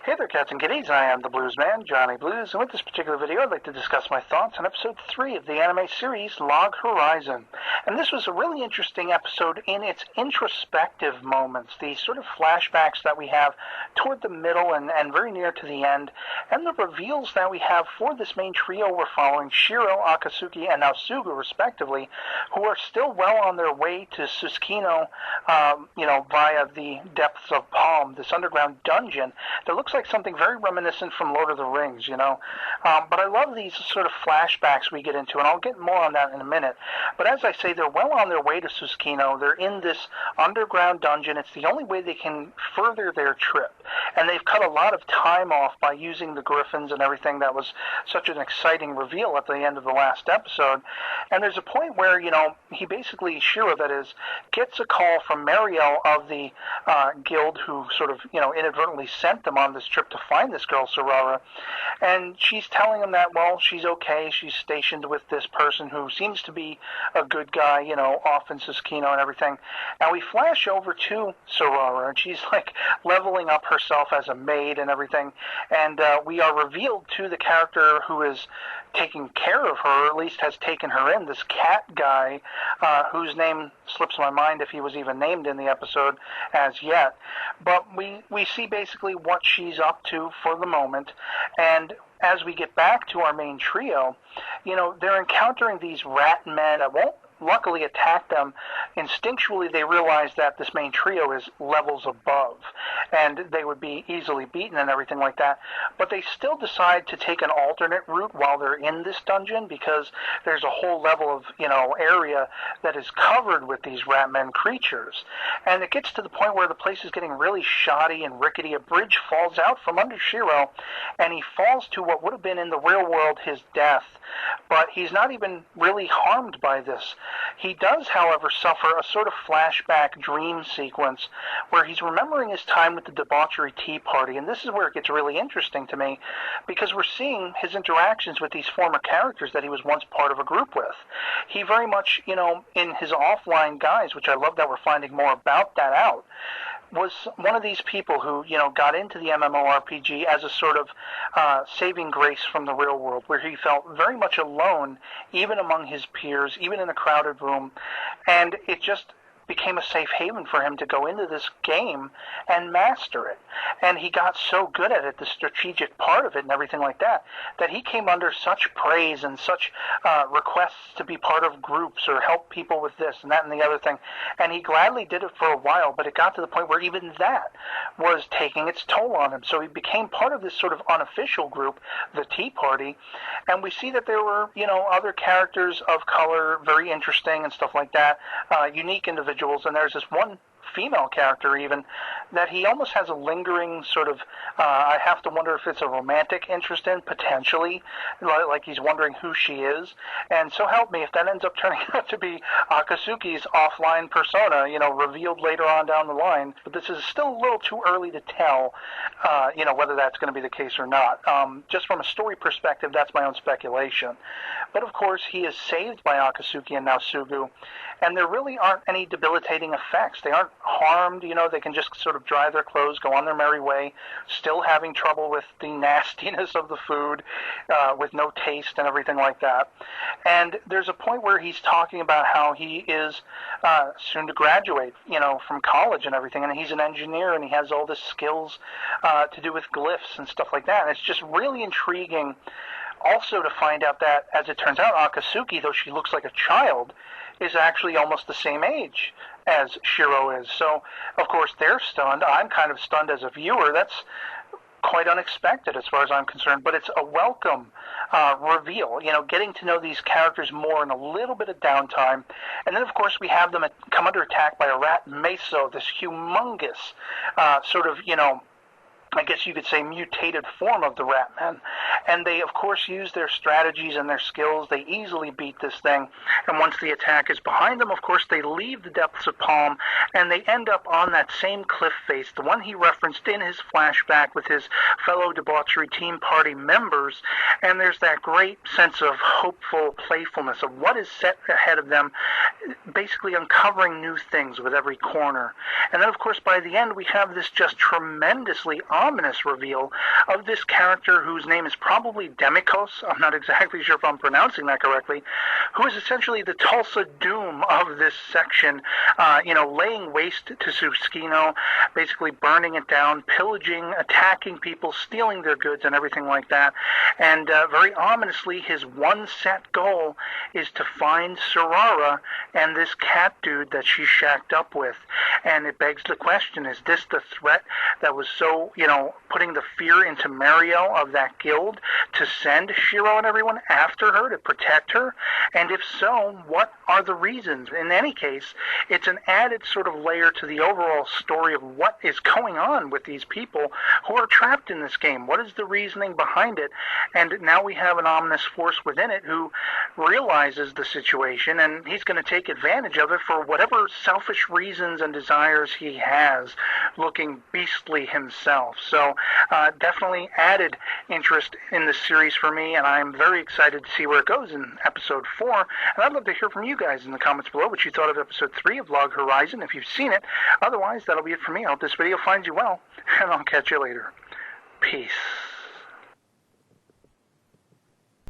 Hey there, cats and kitties. I am the Blues Man, Johnny Blues, and with this particular video, I'd like to discuss my thoughts on episode 3 of the anime series Log Horizon. And this was a really interesting episode in its introspective moments, the sort of flashbacks that we have toward the middle and very near to the end, and the reveals that we have for this main trio we're following, Shiro, Akatsuki, and Naosugu, respectively, who are still well on their way to Susukino, via the depths of Palm, this underground dungeon that looks like something very reminiscent from Lord of the Rings, But I love these sort of flashbacks we get into, and I'll get more on that in a minute. But as I say, they're well on their way to Susukino. They're in this underground dungeon. It's the only way they can further their trip. And they've cut a lot of time off by using the griffins and everything. That was such an exciting reveal at the end of the last episode. And there's a point where, he basically, Shiro that is, gets a call from Mariel of the guild who sort of, inadvertently sent them on this trip to find this girl, Sarara. And she's telling him that, well, she's okay. She's stationed with this person who seems to be a good guy, off in Susukino and everything. And we flash over to Sarara, and she's like leveling up herself as a maid and everything. And we are revealed to the character who is taking care of her, or at least has taken her in, this cat guy, whose name slips my mind if he was even named in the episode as yet. But we see basically what she's up to for the moment, and as we get back to our main trio, they're encountering these rat men that won't luckily attack them. Instinctually, they realize that this main trio is levels above, and they would be easily beaten and everything like that. But they still decide to take an alternate route while they're in this dungeon, because there's a whole level of, area that is covered with these ratmen creatures. And it gets to the point where the place is getting really shoddy and rickety. A bridge falls out from under Shiro, and he falls to what would have been in the real world his death. But he's not even really harmed by this. He does, however, suffer a sort of flashback dream sequence where he's remembering his time with the debauchery tea party, and this is where it gets really interesting to me, because we're seeing his interactions with these former characters that he was once part of a group with. He very much, in his offline guise, which I love that we're finding more about that out, was one of these people who, got into the MMORPG as a sort of saving grace from the real world, where he felt very much alone, even among his peers, even in a crowded room, and it just became a safe haven for him to go into this game and master it. And he got so good at it, the strategic part of it and everything like that, that he came under such praise and such requests to be part of groups or help people with this and that and the other thing. And he gladly did it for a while, but it got to the point where even that was taking its toll on him. So he became part of this sort of unofficial group, the Tea Party, and we see that there were, other characters of color, very interesting and stuff like that, unique individuals. And there's this one female character even that he almost has a lingering sort of, I have to wonder if it's a romantic interest in, potentially, like he's wondering who she is. And so help me if that ends up turning out to be Akatsuki's offline persona, revealed later on down the line. But this is still a little too early to tell, whether that's going to be the case or not. Just from a story perspective, that's my own speculation. But of course, he is saved by Akatsuki and Naosugu, and there really aren't any debilitating effects. They aren't harmed, they can just sort of dry their clothes, go on their merry way, still having trouble with the nastiness of the food, with no taste and everything like that. And there's a point where he's talking about how he is soon to graduate, from college and everything, and he's an engineer and he has all the skills to do with glyphs and stuff like that. And it's just really intriguing also to find out that, as it turns out, Akatsuki, though she looks like a child, is actually almost the same age as Shiro is. So, of course, they're stunned. I'm kind of stunned as a viewer. That's quite unexpected as far as I'm concerned, but it's a welcome reveal, getting to know these characters more in a little bit of downtime. And then, of course, we have them come under attack by a rat meso, this humongous sort of, I guess you could say, mutated form of the Ratmen. And they, of course, use their strategies and their skills. They easily beat this thing. And once the attack is behind them, of course, they leave the depths of Palm, and they end up on that same cliff face, the one he referenced in his flashback with his fellow debauchery team party members. And there's that great sense of hopeful playfulness of what is set ahead of them. basically uncovering new things with every corner. And then, of course, by the end, we have this just tremendously ominous reveal of this character whose name is probably Demikos. I'm not exactly sure if I'm pronouncing that correctly, who is essentially the Tulsa Doom of this section, laying waste to Suskino, basically burning it down, pillaging, attacking people, stealing their goods and everything like that. And very ominously, his one set goal is to find Sarara and this cat dude that she shacked up with. And it begs the question, is this the threat that was so, putting the fear into Mario of that guild to send Shiro and everyone after her to protect her? And if so, what are the reasons? In any case, it's an added sort of layer to the overall story of what is going on with these people who are trapped in this game. What is the reasoning behind it? And now we have an ominous force within it who realizes the situation, and he's going to take advantage of it for whatever selfish reasons and desires he has, looking beastly himself. So definitely added interest in this series for me, and I'm very excited to see where it goes in episode 4. And I'd love to hear from you guys in the comments below what you thought of episode 3 of Log Horizon, if you've seen it. Otherwise, that'll be it for me. I hope this video finds you well, and I'll catch you later. Peace.